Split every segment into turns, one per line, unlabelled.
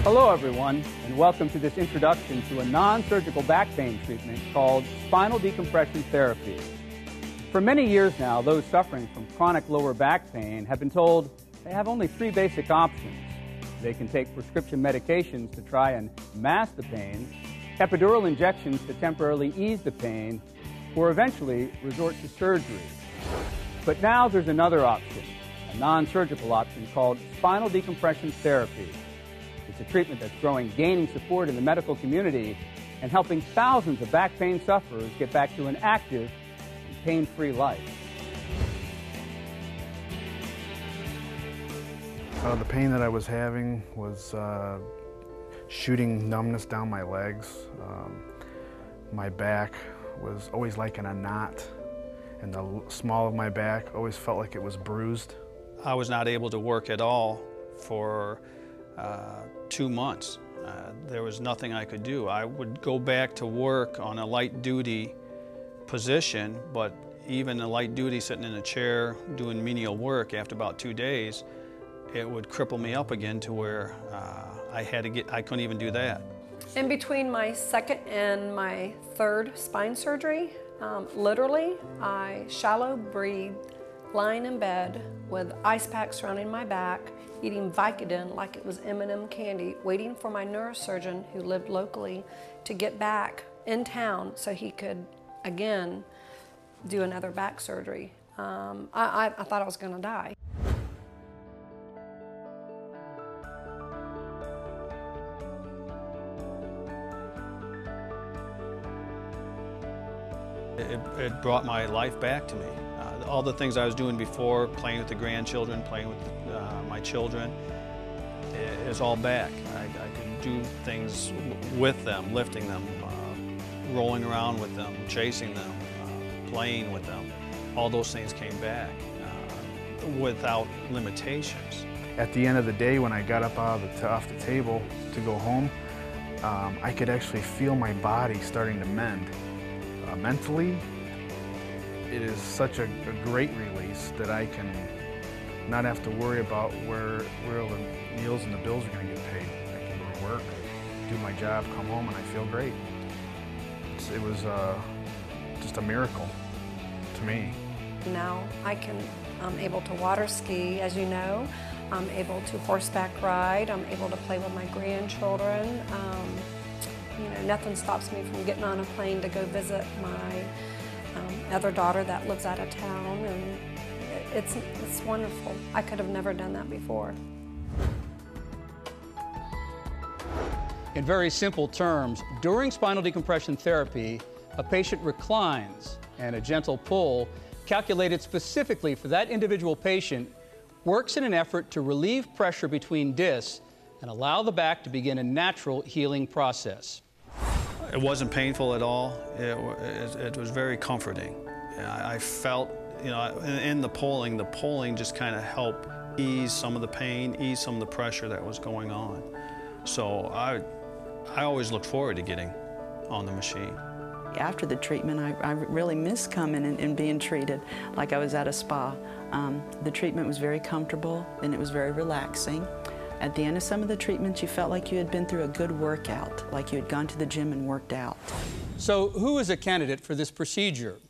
Hello everyone, and welcome to this introduction to a non-surgical back pain treatment called spinal decompression therapy. For many years now, those suffering from chronic lower back pain have been told they have only three basic options. They can take prescription medications to try and mask the pain, epidural injections to temporarily ease the pain, or eventually resort to surgery. But now there's another option, a non-surgical option called spinal decompression therapy. It's a treatment that's gaining support in the medical community and helping thousands of back pain sufferers get back to an active and pain-free life.
The pain that I was having was shooting numbness down my legs. My back was always like in a knot, and the small of my back always felt like it was bruised.
I was not able to work at all for 2 months. There was nothing I could do. I would go back to work on a light duty position, but even a light duty sitting in a chair doing menial work, after about 2 days, it would cripple me up again to where I couldn't even do that.
In between my second and my third spine surgery, literally, I shallow breathed, lying in bed with ice packs surrounding my back, eating Vicodin like it was M&M candy, waiting for my neurosurgeon who lived locally to get back in town so he could, again, do another back surgery. I thought I was going to die.
It brought my life back to me. All the things I was doing before, playing with the grandchildren, playing with my children, is all back. I can do things with them, lifting them, rolling around with them, chasing them, playing with them. All those things came back without limitations.
At the end of the day, when I got up off the table to go home, I could actually feel my body starting to mend. Mentally, it is such a great release that I can not have to worry about where the meals and the bills are going to get paid. I can go to work, do my job, come home, and I feel great. It was just a miracle to me.
Now I'm able to water ski, as you know. I'm able to horseback ride. I'm able to play with my grandchildren. You know, nothing stops me from getting on a plane to go visit my other daughter that lives out of town, and it's wonderful. I could have never done that before.
In very simple terms, during spinal decompression therapy, a patient reclines, and a gentle pull, calculated specifically for that individual patient, works in an effort to relieve pressure between discs and allow the back to begin a natural healing process.
It wasn't painful at all. It was very comforting. I felt, you know, in the pulling just kind of helped ease some of the pain, ease some of the pressure that was going on. So I always looked forward to getting on the machine.
After the treatment, I really missed coming and being treated like I was at a spa. The treatment was very comfortable and it was very relaxing. At the end of some of the treatments, you felt like you had been through a good workout, like you had gone to the gym and worked out.
So who is a candidate for this procedure?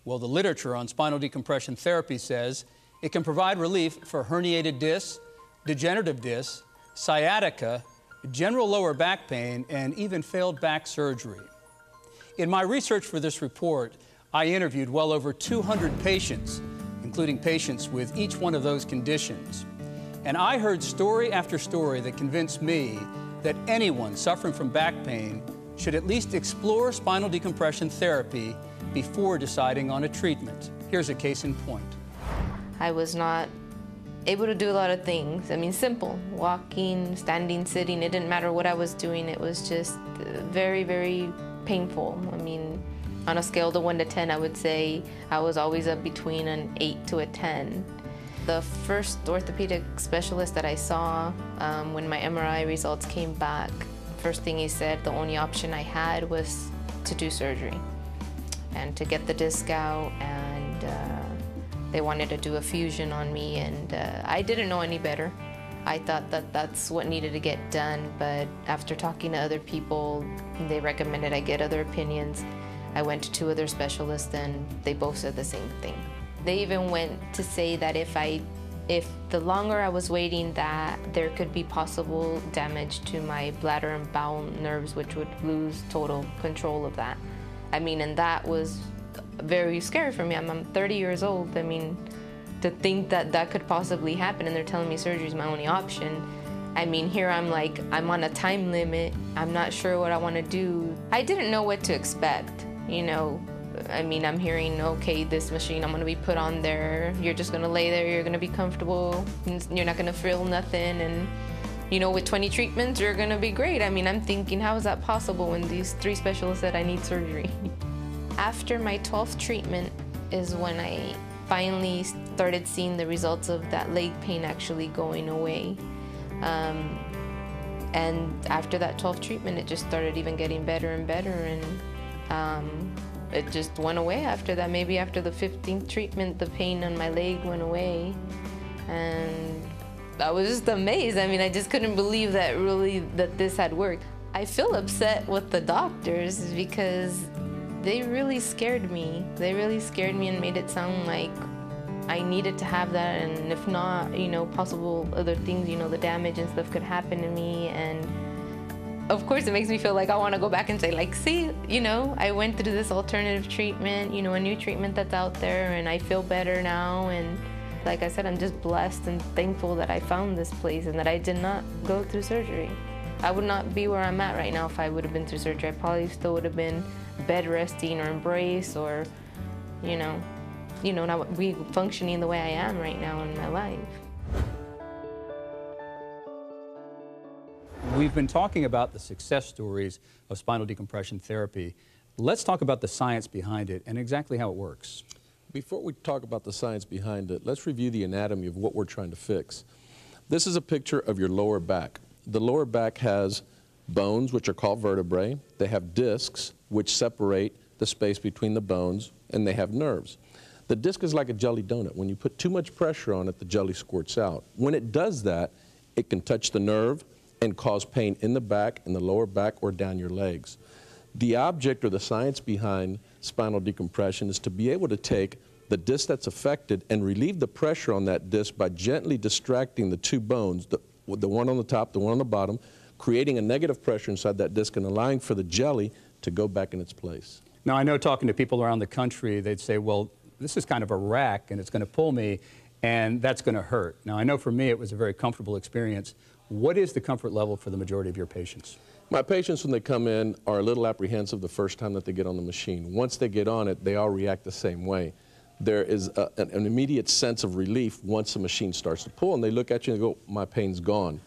Well, the literature on spinal decompression therapy says it can provide relief for herniated discs, degenerative discs, sciatica, general lower back pain, and even failed back surgery. In my research for this report, I interviewed well over 200 patients, including patients with each one of those conditions. And I heard story after story that convinced me that anyone suffering from back pain should at least explore spinal decompression therapy before deciding on a treatment. Here's a case in point.
I was not able to do a lot of things. I mean, simple. Walking, standing, sitting, it didn't matter what I was doing. It was just very, very painful. I mean, on a scale of 1 to 10, I would say I was always up between an 8 to a 10. The first orthopedic specialist that I saw when my MRI results came back, first thing he said, the only option I had was to do surgery and to get the disc out, and they wanted to do a fusion on me, and I didn't know any better. I thought that that's what needed to get done, but after talking to other people, they recommended I get other opinions. I went to 2 other specialists and they both said the same thing. They even went to say that if the longer I was waiting, that there could be possible damage to my bladder and bowel nerves, which would lose total control of that. I mean, and that was very scary for me. I'm 30 years old. I mean, to think that that could possibly happen and they're telling me surgery is my only option. I mean, here I'm like, I'm on a time limit. I'm not sure what I want to do. I didn't know what to expect, you know. I mean, I'm hearing, okay, this machine, I'm going to be put on there. You're just going to lay there. You're going to be comfortable. You're not going to feel nothing. And, you know, with 20 treatments, you're going to be great. I mean, I'm thinking, how is that possible when these 3 specialists said I need surgery? After my 12th treatment is when I finally started seeing the results of that leg pain actually going away. And after that 12th treatment, it just started even getting better and better. And it just went away after that. Maybe after the 15th treatment, the pain on my leg went away. And I was just amazed. I mean, I just couldn't believe that this had worked. I feel upset with the doctors because they really scared me. They really scared me and made it sound like I needed to have that, and if not, you know, possible other things, you know, the damage and stuff could happen to me. And of course, it makes me feel like I want to go back and say, like, see, you know, I went through this alternative treatment, you know, a new treatment that's out there, and I feel better now. And like I said, I'm just blessed and thankful that I found this place and that I did not go through surgery. I would not be where I'm at right now if I would have been through surgery. I probably still would have been bed resting or embrace or, you know, not be functioning the way I am right now in my life.
We've been talking about the success stories of spinal decompression therapy. Let's talk about the science behind it and exactly how it works.
Before we talk about the science behind it, let's review the anatomy of what we're trying to fix. This is a picture of your lower back. The lower back has bones, which are called vertebrae. They have discs, which separate the space between the bones, and they have nerves. The disc is like a jelly donut. When you put too much pressure on it, the jelly squirts out. When it does that, it can touch the nerve and cause pain in the back, in the lower back, or down your legs. The object or the science behind spinal decompression is to be able to take the disc that's affected and relieve the pressure on that disc by gently distracting the 2 bones, the one on the top, the one on the bottom, creating a negative pressure inside that disc and allowing for the jelly to go back in its place.
Now, I know talking to people around the country, they'd say, well, this is kind of a rack and it's going to pull me and that's going to hurt. Now, I know for me it was a very comfortable experience. What is the comfort level for the majority of your patients?
My patients, when they come in, are a little apprehensive the first time that they get on the machine. Once they get on it, they all react the same way. There is an immediate sense of relief once the machine starts to pull, and they look at you and go, my pain's gone.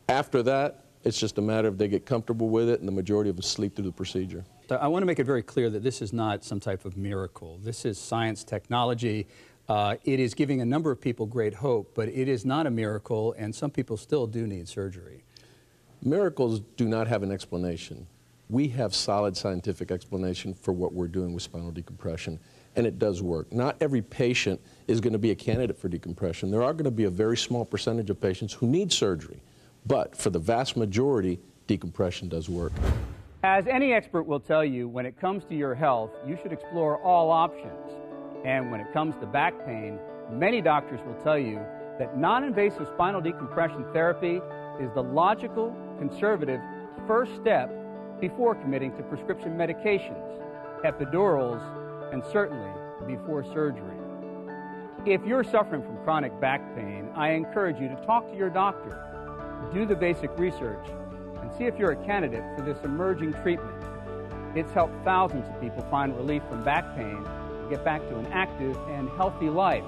After that, it's just a matter of they get comfortable with it, and the majority of them sleep through the procedure.
I want to make it very clear that this is not some type of miracle. This is science technology. It is giving a number of people great hope, but it is not a miracle, and some people still do need surgery.
Miracles do not have an explanation. We have solid scientific explanation for what we're doing with spinal decompression, and it does work. Not every patient is going to be a candidate for decompression. There are going to be a very small percentage of patients who need surgery, but for the vast majority, decompression does work.
As any expert will tell you, when it comes to your health, you should explore all options. And when it comes to back pain, many doctors will tell you that non-invasive spinal decompression therapy is the logical, conservative first step before committing to prescription medications, epidurals, and certainly before surgery. If you're suffering from chronic back pain, I encourage you to talk to your doctor, do the basic research, and see if you're a candidate for this emerging treatment. It's helped thousands of people find relief from back pain and get back to an active and healthy life.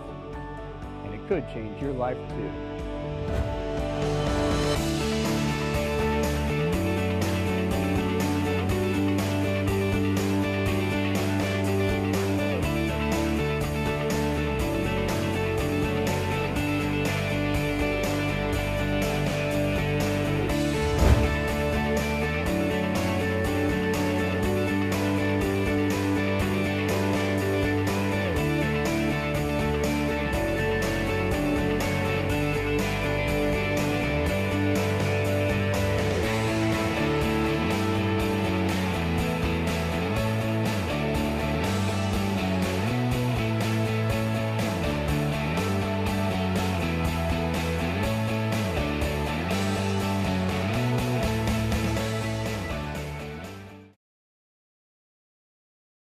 And it could change your life too.